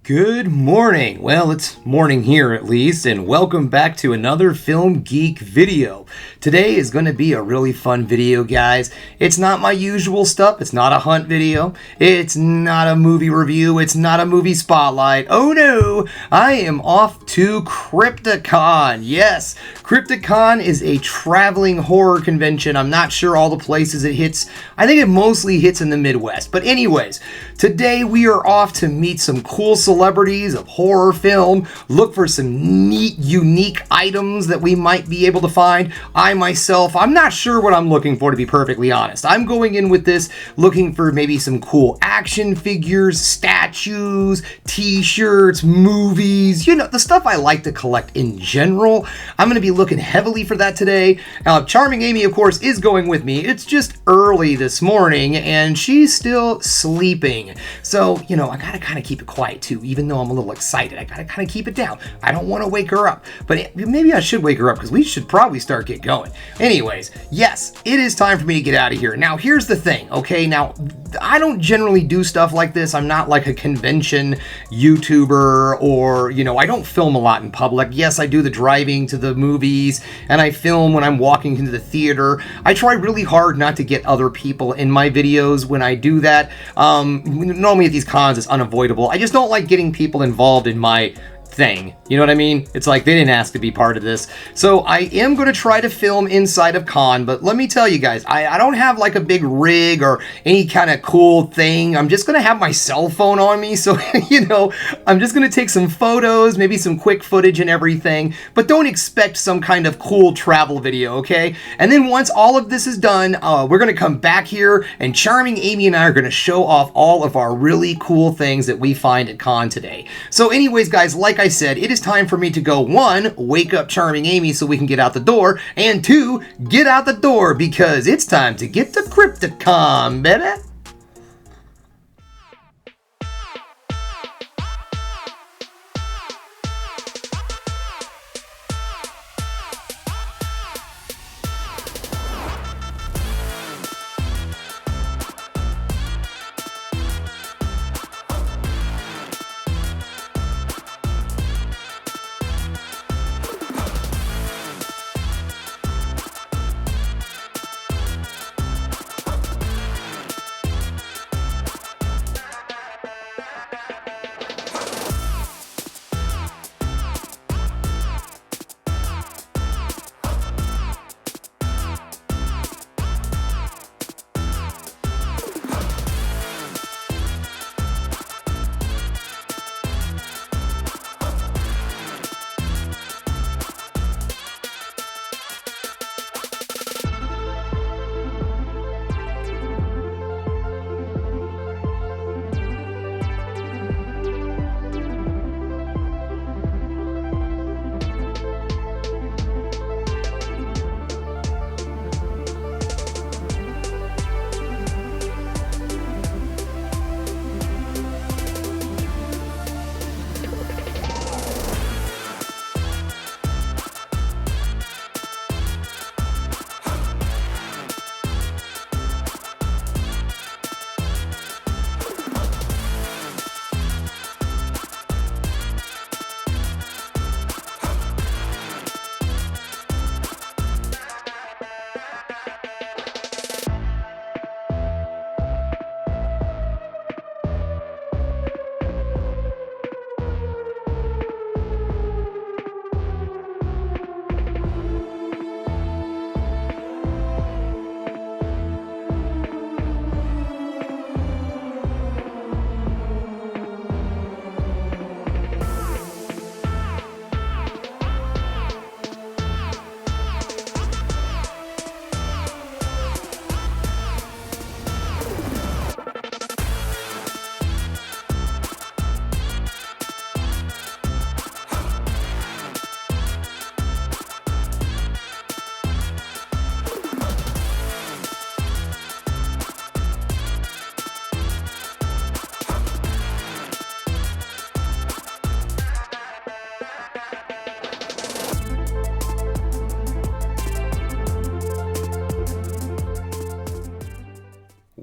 Good morning. Well, it's morning here at least, and welcome back to another Film Geek video. Today is going to be a really fun video, guys. It's not my usual stuff. It's not a hunt video. It's not a movie review. It's not a movie spotlight. Oh no, I am off to Crypticon. Yes, Crypticon is a traveling horror convention. I'm not sure all the places it hits. I think it mostly hits in the Midwest. But anyways, today we are off to meet some cool celebrities of horror film, look for some neat, unique items that we might be able to find. I'm not sure what I'm looking for, to be perfectly honest. I'm going in with this looking for maybe some cool action figures, statues, t-shirts, movies, the stuff I like to collect in general. I'm going to be looking heavily for that today. Charming Amy, of course, is going with me. It's just early this morning, and she's still sleeping. So, I gotta kind of keep it quiet too, even though I'm a little excited. I gotta kind of keep it down. I don't want to wake her up, but maybe I should wake her up because we should probably get going. Anyways, yes, it is time for me to get out of here. Now, here's the thing, okay? Now, I don't generally do stuff like this. I'm not like a convention YouTuber or, I don't film a lot in public. Yes, I do the driving to the movies and I film when I'm walking into the theater. I try really hard not to get other people in my videos when I do that. Normally at these cons, it's unavoidable. I just don't like getting people involved in my thing. You know what I mean? It's like they didn't ask to be part of this. So I am going to try to film inside of con, but let me tell you guys, I don't have like a big rig or any kind of cool thing. I'm just going to have my cell phone on me. So, I'm just going to take some photos, maybe some quick footage and everything, but don't expect some kind of cool travel video, okay? And then once all of this is done, we're going to come back here and Charming Amy and I are going to show off all of our really cool things that we find at con today. So anyways, guys, like I said, it is time for me to go, 1, wake up Charming Amy so we can get out the door, and 2, get out the door because it's time to get to Crypticon, baby.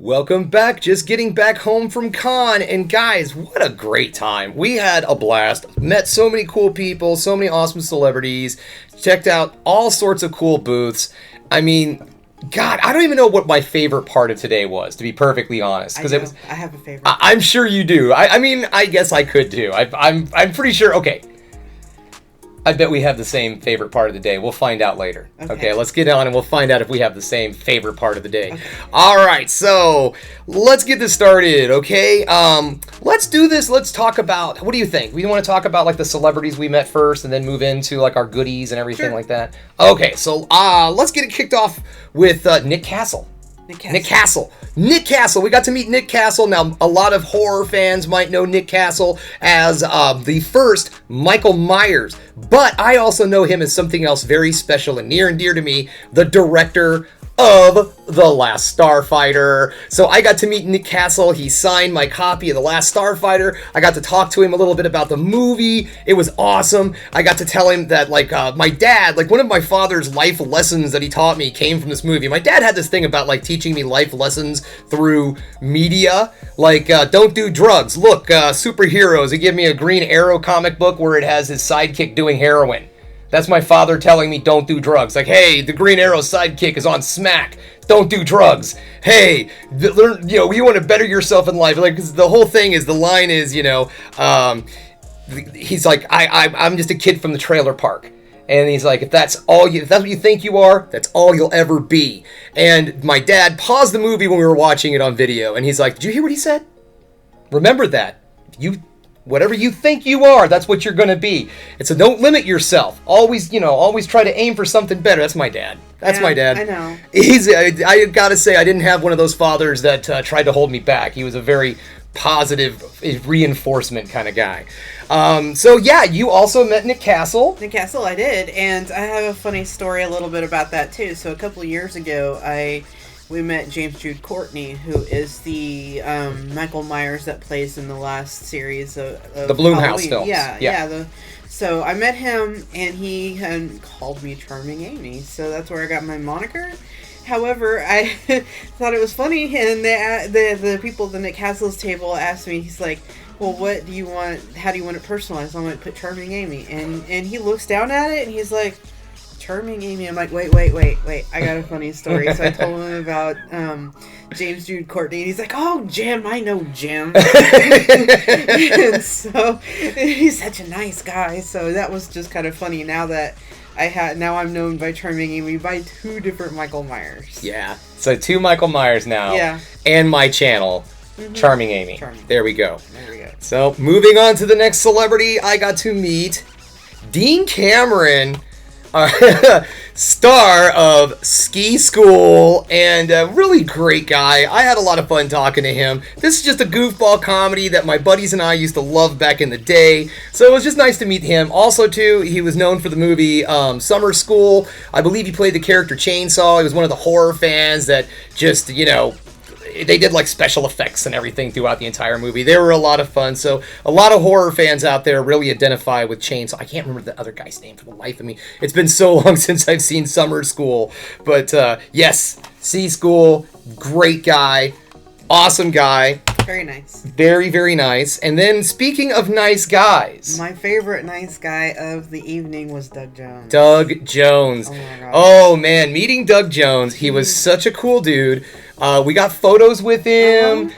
Welcome back. Just getting back home from con, and guys, what a great time. We had a blast. Met so many cool people, so many awesome celebrities. Checked out all sorts of cool booths. I mean, God, I don't even know what my favorite part of today was, to be perfectly honest. I have a favorite. I'm sure you do. I mean, I guess I could too. I'm pretty sure. Okay. I bet we have the same favorite part of the day. We'll find out later. Okay, let's get on and we'll find out if we have the same favorite part of the day. Okay. All right, so let's get this started, okay? Let's do this. Let's talk about, what do you think? We want to talk about like the celebrities we met first and then move into like our goodies and everything like that? Okay, so let's get it kicked off with Nick Castle. Nick Castle. We got to meet Nick Castle. Now, a lot of horror fans might know Nick Castle as the first Michael Myers, but I also know him as something else very special and near and dear to me, the director of The Last Starfighter. So I got to meet Nick Castle. He signed my copy of The Last Starfighter. I got to talk to him a little bit about the movie. It was awesome. I got to tell him that, like, my dad, like, one of my father's life lessons that he taught me came from this movie. My dad had this thing about, like, teaching me life lessons through media. Like, don't do drugs. Look, superheroes. He gave me a Green Arrow comic book where it has his sidekick doing heroin. That's my father telling me don't do drugs. Like, hey, the Green Arrow sidekick is on smack. Don't do drugs. Hey, learn, you want to better yourself in life. Like, the whole thing is, the line is, he's like, I'm just a kid from the trailer park. And he's like, if that's what you think you are, that's all you'll ever be. And my dad paused the movie when we were watching it on video. And he's like, did you hear what he said? Remember that. Whatever you think you are, that's what you're going to be. And so don't limit yourself. Always try to aim for something better. That's my dad. My dad. I know. I got to say, I didn't have one of those fathers that tried to hold me back. He was a very positive reinforcement kind of guy. So yeah, you also met Nick Castle. Nick Castle, I did. And I have a funny story a little bit about that too. So a couple of years ago, we met James Jude Courtney, who is the Michael Myers that plays in the last series of the Blumhouse films. Yeah. So I met him, and he had called me Charming Amy. So that's where I got my moniker. However, I thought it was funny, and the people at the Nick Castle's table asked me, he's like, well, what do you want? How do you want it personalized? I'm going to put Charming Amy. And he looks down at it, and he's like, Charming Amy. I'm like, wait. I got a funny story. So I told him about James Jude Courtney, and he's like, oh, Jim, I know Jim. And so he's such a nice guy. So that was just kind of funny. Now I'm known by Charming Amy by two different Michael Myers. Yeah. So two Michael Myers now. Yeah. And my channel. Mm-hmm. Charming Amy. There we go. There we go. So moving on to the next celebrity, I got to meet Dean Cameron. Star of Ski School, and a really great guy. I had a lot of fun talking to him. This is just a goofball comedy that my buddies and I used to love back in the day, so it was just nice to meet him. Also, too, he was known for the movie Summer School. I believe he played the character Chainsaw. He was one of the horror fans that just, they did like special effects and everything throughout the entire movie. They were a lot of fun. So a lot of horror fans out there really identify with Chainsaw. I can't remember the other guy's name for the life of me. It's been so long since I've seen Summer School. But yes, Ski School, great guy, awesome guy. Very nice. Very, very nice. And then speaking of nice guys, my favorite nice guy of the evening was Doug Jones. Doug Jones. Oh my God. Oh man, meeting Doug Jones. He was such a cool dude. We got photos with him.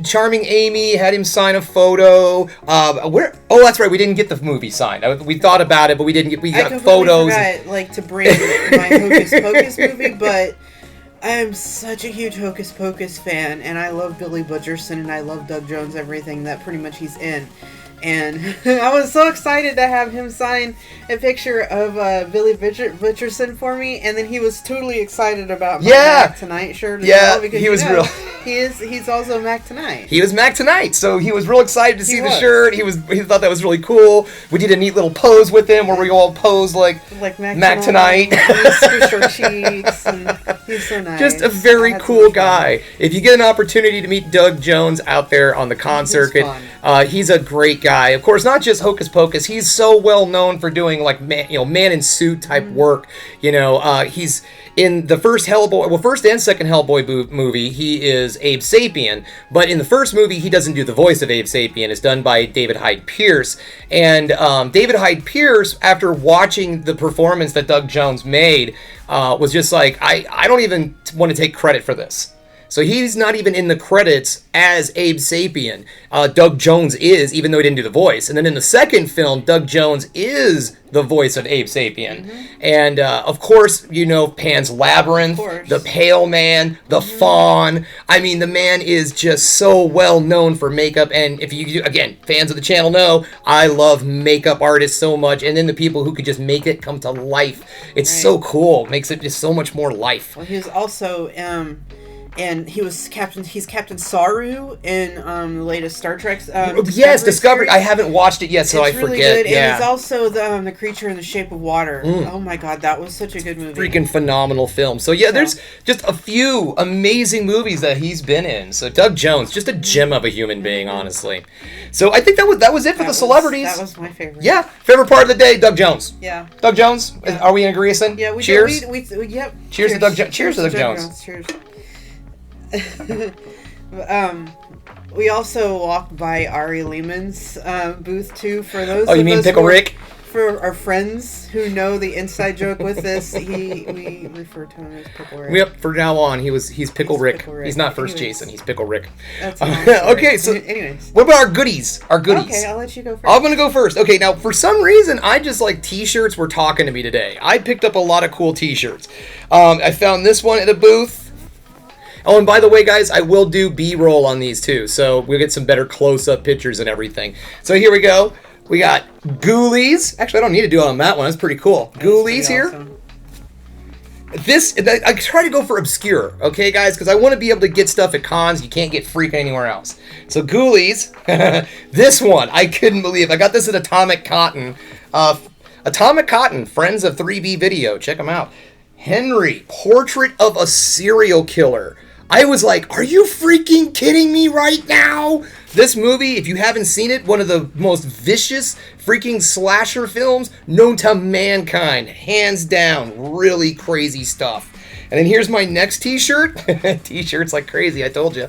Charming Amy had him sign a photo. Oh, that's right. We didn't get the movie signed. We thought about it, but we didn't get. We got photos. I forgot, to bring my Hocus Pocus movie, but I'm such a huge Hocus Pocus fan, and I love Billy Butcherson, and I love Doug Jones, everything that pretty much he's in. And I was so excited to have him sign a picture of Billy Butcherson for me, and then he was totally excited about my Mac Tonight shirt as well, because he was real. He's also Mac Tonight. He was Mac Tonight, so he was real excited to see the shirt. He thought that was really cool. We did a neat little pose with him where we all posed like Mac Tonight. Squish our cheeks, and he's so nice. Just a very cool guy. If you get an opportunity to meet Doug Jones out there on the con circuit, he's a great guy. guy. Of course, not just Hocus Pocus. He's so well known for doing like man in suit type work. He's in the first and second Hellboy movie. He is Abe Sapien, but in the first movie, he doesn't do the voice of Abe Sapien. It's done by David Hyde Pierce. And David Hyde Pierce, after watching the performance that Doug Jones made, was just like, I don't even want to take credit for this. So he's not even in the credits as Abe Sapien. Doug Jones is, even though he didn't do the voice. And then in the second film, Doug Jones is the voice of Abe Sapien. Mm-hmm. And, of course, Pan's Labyrinth, the Pale Man, the Fawn. I mean, the man is just so well known for makeup. And if you, again, fans of the channel know, I love makeup artists so much. And then the people who could just make it come to life. It's so cool. It makes it just so much more life. Well, he was also... and he's Captain Saru in the latest Star Trek. Discovery. I haven't watched it yet, so I really forget. Good. And he's also the creature in the shape of water. Oh my god, that was such a good movie. Freaking phenomenal film. So there's just a few amazing movies that he's been in. So Doug Jones, just a gem of a human being, honestly. So I think that was it for the celebrities. That was my favorite. Yeah, favorite part of the day, Doug Jones. Yeah. Doug Jones. Yeah. Are we in agreement? Yeah. Cheers. Yep. Cheers to Doug. Cheers to Doug Jones. Cheers. We also walked by Ari Lehman's booth too. For those. Oh, you mean Pickle Rick? For our friends who know the inside joke with this, we refer to him as Pickle Rick. Yep. From now on, he's Pickle Rick. He's not First Jason. He's Pickle Rick. That's okay. So, anyways, what about our goodies? Okay, I'll let you go first. I'm gonna go first. Okay. Now, for some reason, I just like T-shirts were talking to me today. I picked up a lot of cool T-shirts. I found this one at a booth. Oh, and by the way, guys, I will do B-roll on these too, so we'll get some better close-up pictures and everything. So here we go. We got Ghoulies. Actually, I don't need to do it on that one. That's pretty cool. Ghoulies here. Awesome. I try to go for obscure, okay, guys, because I want to be able to get stuff at cons you can't get freak anywhere else. So Ghoulies, this one, I couldn't believe. I got this at Atomic Cotton. Atomic Cotton, friends of 3B Video. Check them out. Henry, Portrait of a Serial Killer. I was like, are you freaking kidding me right now? This movie, if you haven't seen it, one of the most vicious freaking slasher films known to mankind. Hands down, really crazy stuff. And then here's my next t-shirt. T-shirts like crazy, I told you.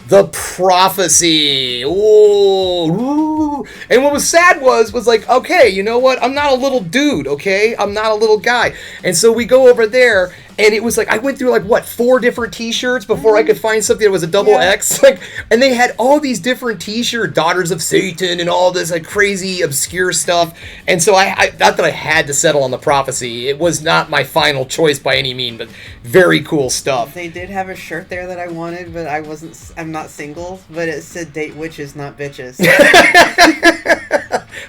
The Prophecy. Oh, and what was sad was like, okay, you know what? I'm not a little dude, okay? I'm not a little guy. And so we go over there, and it was like, I went through like, 4 different t-shirts before I could find something that was a double X. And they had all these different t-shirts, Daughters of Satan, and all this like crazy, obscure stuff. And so I not that I had to settle on The Prophecy. It was not my final choice by any means, but very cool stuff. They did have a shirt there that I wanted, but I'm not single, but it said date witches, not bitches.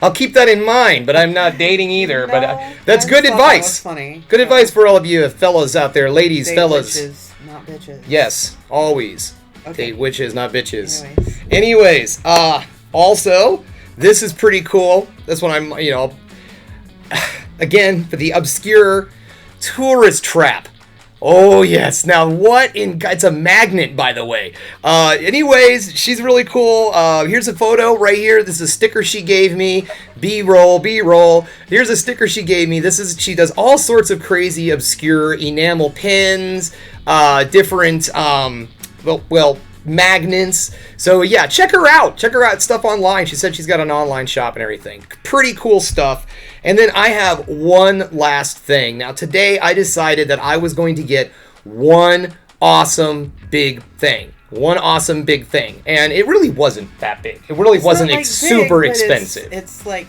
I'll keep that in mind, but I'm not dating either. No, but that's good advice. That was funny. Good advice for all of you fellas out there, ladies, date fellas. Witches, not bitches. Yes, always. Okay. Date witches, not bitches. Anyways, also, this is pretty cool. This one I'm, again, for the obscure tourist trap. Oh, yes. Now, it's a magnet, by the way. Anyways, she's really cool. Here's a photo right here. This is a sticker she gave me. B-roll. Here's a sticker she gave me. She does all sorts of crazy, obscure enamel pins, different, magnets. So, yeah, check her out. Check her out. Stuff online. She said she's got an online shop and everything. Pretty cool stuff. And then I have one last thing. Now, today I decided that I was going to get one awesome big thing. And it really wasn't that big. It really wasn't like super big, expensive. It's really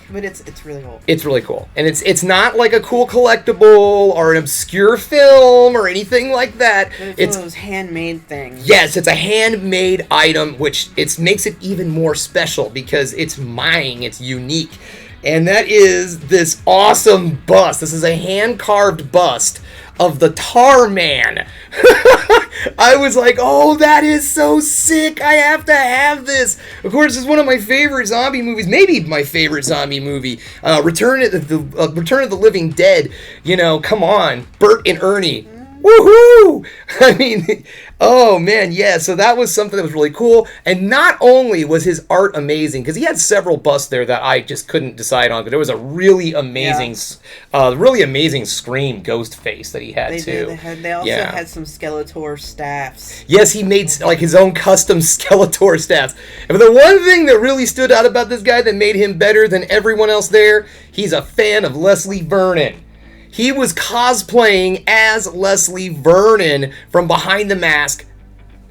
cool. It's really cool. And it's not like a cool collectible or an obscure film or anything like that. But it's one of those handmade things. Yes, it's a handmade item, which makes it even more special because it's mine. It's unique. And that is this awesome bust. This is a hand-carved bust of the Tar Man. I was like, oh, that is so sick. I have to have this. Of course, it's one of my favorite zombie movies. Maybe my favorite zombie movie. Return of the Living Dead. Come on. Bert and Ernie. Woohoo! I mean, oh man, yeah. So that was something that was really cool. And not only was his art amazing, because he had several busts there that I just couldn't decide on. But there was a really amazing, Scream ghost face that he had too. They also had some Skeletor staffs. Yes, he made like his own custom Skeletor staffs. And the one thing that really stood out about this guy that made him better than everyone else there, he's a fan of Leslie Vernon. He was cosplaying as Leslie Vernon from Behind the Mask,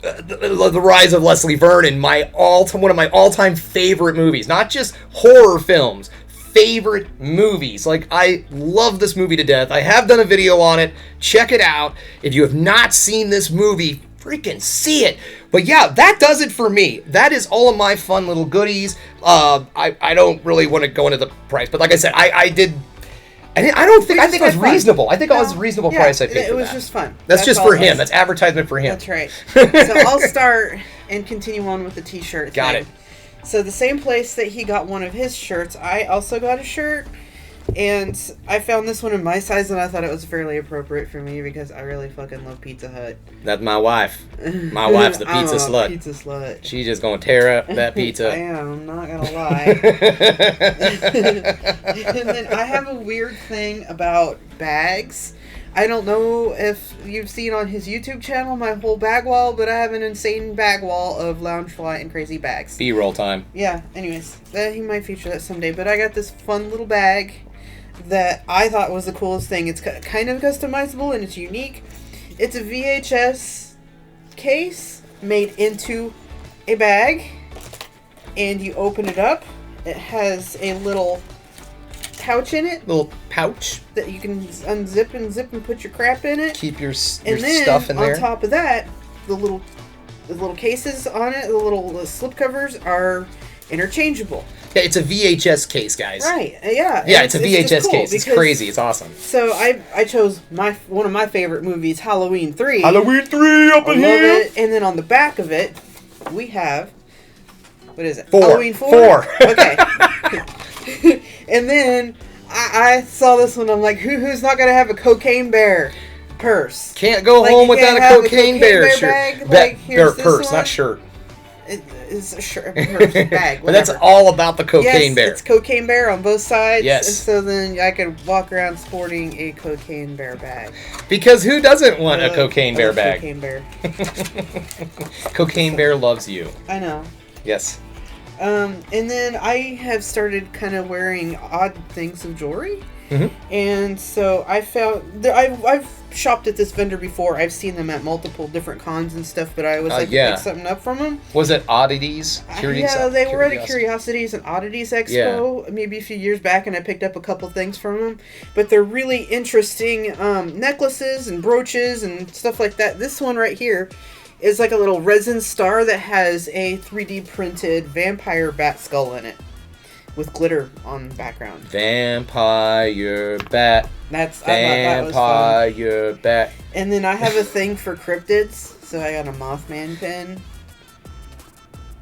the Rise of Leslie Vernon, one of my all-time favorite movies. Not just horror films, favorite movies. Like, I love this movie to death. I have done a video on it. Check it out. If you have not seen this movie, freaking see it. But yeah, that does it for me. That is all of my fun little goodies. I don't really want to go into the price, but like I said, I think it was reasonable. I think it was a reasonable price I paid for that. It was just fun. That's just for him. That's advertisement for him. That's right. So I'll start and continue on with the t-shirt thing. Got it. So the same place that he got one of his shirts, I also got a shirt. And I found this one in my size, and I thought it was fairly appropriate for me because I really fucking love Pizza Hut. That's my wife. My wife's the pizza slut. Pizza slut. She's just gonna tear up that pizza. I am. I'm not gonna lie. And then I have a weird thing about bags. I don't know if you've seen on his YouTube channel my whole bag wall, but I have an insane bag wall of Loungefly and crazy bags. B-roll time. Yeah. Anyways, he might feature that someday. But I got this fun little bag that I thought was the coolest thing. It's kind of customizable and it's unique. It's a VHS case made into a bag, and you open it up. It has a little pouch in it. Little pouch that you can unzip and zip and put your crap in it. Keep your stuff in there. there. On top of that, the little cases on it, the little slip covers are interchangeable. Yeah, it's a VHS case, guys. Right. Yeah. Yeah, it's a VHS case. It's crazy. It's awesome. So I chose one of my favorite movies, Halloween 3. Halloween 3 up in here. Love it. And then on the back of it, we have, what is it? 4. Halloween 4? 4. Okay. And then I saw this one. I'm like, who's not going to have a Cocaine Bear purse? Can't go home without a Cocaine Bear shirt. Purse, not shirt. It's a shirt, purse, bag. But that's all about the Cocaine Bear. It's Cocaine Bear on both sides. Yes. And so then I could walk around sporting a Cocaine Bear bag. Because who doesn't want a Cocaine Bear bag? Cocaine Bear. Cocaine Bear loves you. I know. Yes. And then I have started kind of wearing odd things of jewelry. Mm-hmm. And so I found I've shopped at this vendor before. I've seen them at multiple different cons and stuff, but I was like to pick something up from them. Was it Oddities? Yeah, they were at a Curiosities and Oddities Expo maybe a few years back, and I picked up a couple things from them. But they're really interesting necklaces and brooches and stuff like that. This one right here is like a little resin star that has a 3D printed vampire bat skull in it, with glitter on the background. Vampire bat. I thought that was fun. Vampire bat. And then I have a thing for cryptids, so I got a Mothman pin.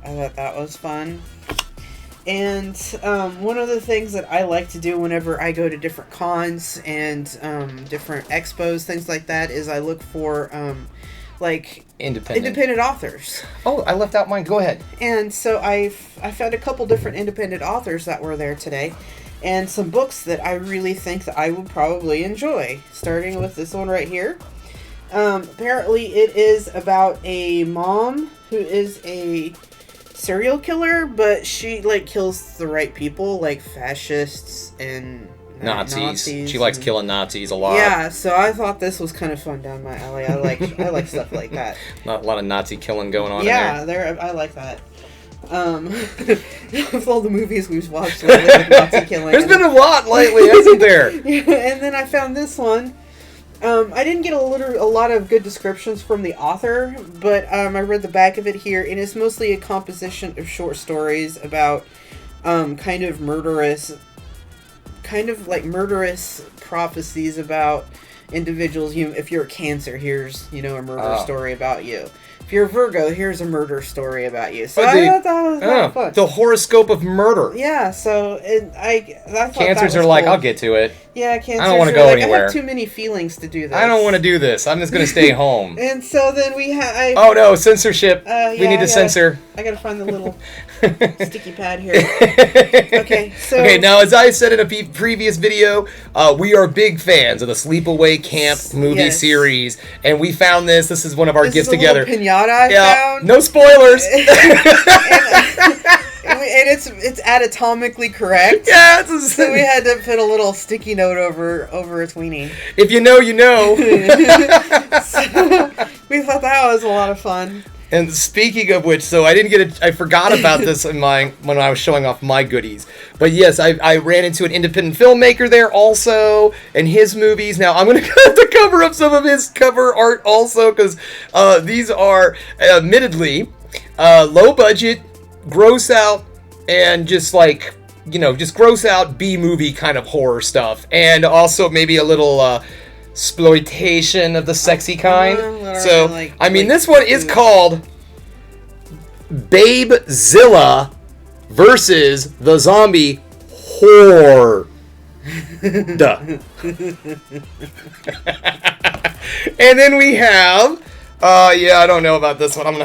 I thought that was fun. And one of the things that I like to do whenever I go to different cons and different expos, things like that, is I look for independent authors. Oh, I left out mine. Go ahead. And so I found a couple different independent authors that were there today, and some books that I really think that I would probably enjoy. Starting with this one right here. Apparently, it is about a mom who is a serial killer, but she kills the right people, like fascists and Nazis. She likes killing Nazis a lot. Yeah, so I thought this was kind of fun down my alley. I like stuff like that. Not a lot of Nazi killing going on in there. I like that. With all the movies we've watched with Nazi killing. There's been a lot lately, hasn't there? Yeah, and then I found this one. I didn't get a lot of good descriptions from the author, but I read the back of it here, and it's mostly a composition of short stories about kind of murderous prophecies about individuals. If you're a Cancer, here's a murder story about you. If if you're a Virgo, here's a murder story about you. So Oh, I thought that was kind of fun. the horoscope of murder. Yeah, so I thought Cancers that was are like, cool. I'll get to it. Yeah, cancers I don't want to are go like, I anywhere. have too many feelings to do this. I don't want to do this. I'm just going to stay home. And so then we had. Oh no, censorship. Yeah, we need to censor. I gotta find the little sticky pad here. Okay, so. Okay, now as I said in a previous video, we are big fans of the Sleepaway Camp movie series, and we found this. This is one of our This gifts is a together. little pinata I found. No spoilers. And it's anatomically correct. Yeah, So we had to put a little sticky note over a tweenie. If you know, you know. So we thought that was a lot of fun. And speaking of which, so I forgot about this when I was showing off my goodies. But yes, I ran into an independent filmmaker there also, and his movies. Now I'm going to have to cover up some of his cover art also, because these are admittedly low budget, gross out, and just like, just gross out B-movie kind of horror stuff. And also maybe a little exploitation of the sexy kind. So, I mean, this one is called Babezilla versus the Zombie Horde. And then we have, I don't know about this one. I don't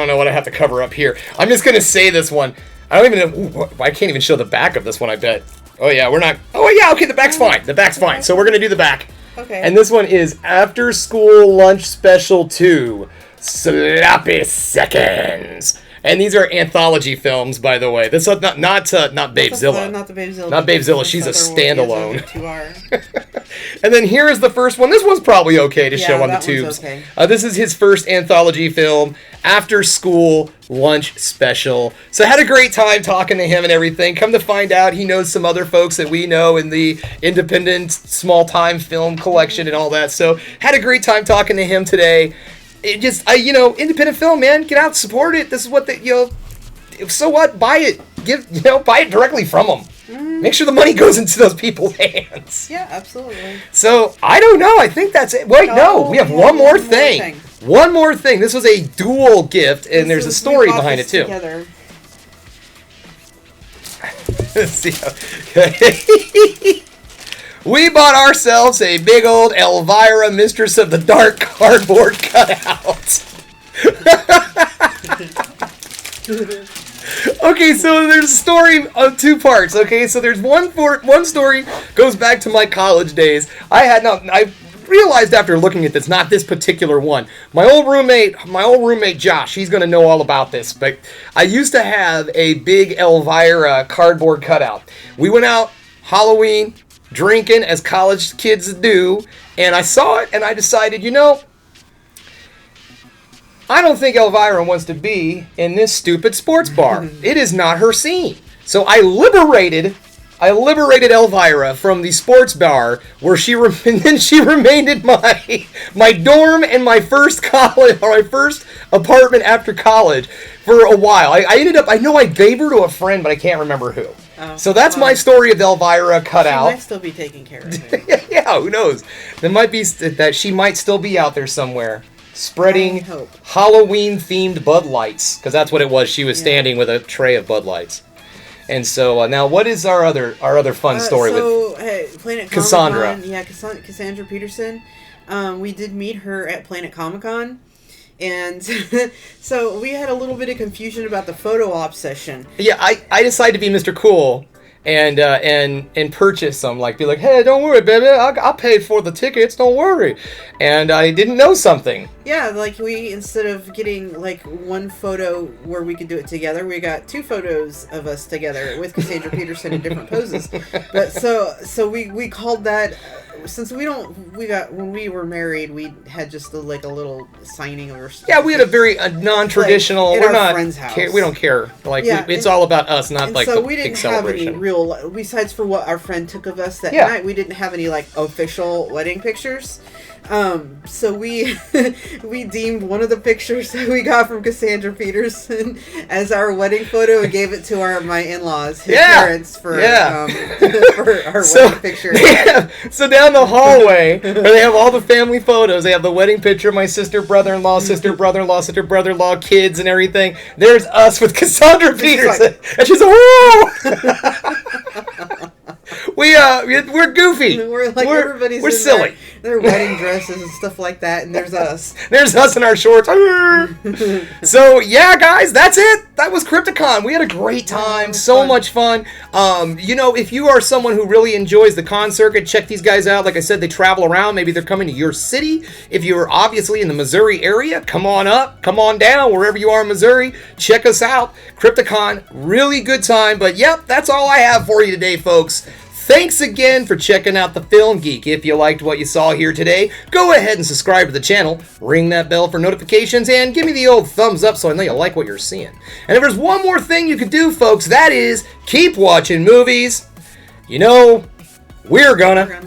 know what I have to cover up here. I'm just going to say this one. I don't even know. I can't even show the back of this one, I bet. Oh, yeah, we're not. Oh, yeah, okay, the back's fine. The back's fine. So we're going to do the back. Okay. And this one is After School Lunch Special 2, Sloppy Seconds. And these are anthology films, by the way. This is not Babezilla. Not the Babezilla. Not Babezilla. She's a standalone. 2R. And then here is the first one. This one's probably okay to show on the tubes. Okay. This is his first anthology film, After School Lunch Special. So I had a great time talking to him and everything. Come to find out, he knows some other folks that we know in the independent small-time film collection and all that. So had a great time talking to him today. It just, independent film, man. Get out, support it. This is what so what? Buy it. Buy it directly from them. Make sure the money goes into those people's hands. Yeah, absolutely. So, I don't know. I think that's it. Wait, no. We have one more thing. One more thing. This was a dual gift, and there's a story behind it, too. Together. Let's see. We bought ourselves a big old Elvira, Mistress of the Dark cardboard cutout. Okay, so there's a story of two parts. Okay, so there's one story goes back to my college days. I realized after looking at this, not this particular one. My old roommate Josh, he's gonna know all about this. But I used to have a big Elvira cardboard cutout. We went out Halloween, drinking as college kids do, and I saw it and I decided, I don't think Elvira wants to be in this stupid sports bar. It is not her scene. So I liberated Elvira from the sports bar where she remained in my dorm and my first apartment after college for a while. I know I gave her to a friend, but I can't remember who. Oh, so that's my story of Elvira cut out. She might still be taking care of it. Yeah, who knows? There might be that she might still be out there somewhere spreading Halloween-themed Bud Lights, because that's what it was. She was standing with a tray of Bud Lights. And so now, what is our other fun story with Planet Cassandra? Comic-Con, yeah, Cassandra Peterson. We did meet her at Planet Comic-Con. And so we had a little bit of confusion about the photo op session. Yeah, I decided to be Mr. Cool and purchase some, be like, hey, don't worry, baby, I paid for the tickets, don't worry. And I didn't know something. Yeah, we, instead of getting one photo where we could do it together, we got two photos of us together with Cassandra Peterson in different poses. But so we called that, since when we were married, we had just a little signing of our stuff. Yeah, we had a very non-traditional, we're not friend's house. We don't care. It's all about us, not so the we didn't big celebration. have any real, besides for what our friend took of us that night, we didn't have any official wedding pictures. So we we deemed one of the pictures that we got from Cassandra Peterson as our wedding photo and gave it to my in-laws, his parents, for for our wedding picture. So down the hallway, where they have all the family photos, they have the wedding picture, my sister, brother-in-law, sister, brother-in-law, sister, brother-in-law, kids, and everything. There's us with Cassandra Peterson, and she's like, whoa! We're goofy. We're silly. Their wedding dresses and stuff like that, and there's us. There's us in our shorts. So yeah, guys, that's it. That was Crypticon. We had a great time. So much fun. If you are someone who really enjoys the con circuit, check these guys out. Like I said, they travel around. Maybe they're coming to your city. If you're obviously in the Missouri area, come on up, come on down, wherever you are in Missouri. Check us out. Crypticon, really good time. But yep, that's all I have for you today, folks. Thanks again for checking out the Film Geek. If you liked what you saw here today, go ahead and subscribe to the channel, ring that bell for notifications, and give me the old thumbs up so I know you like what you're seeing. And if there's one more thing you could do, folks, that is keep watching movies. We're gonna.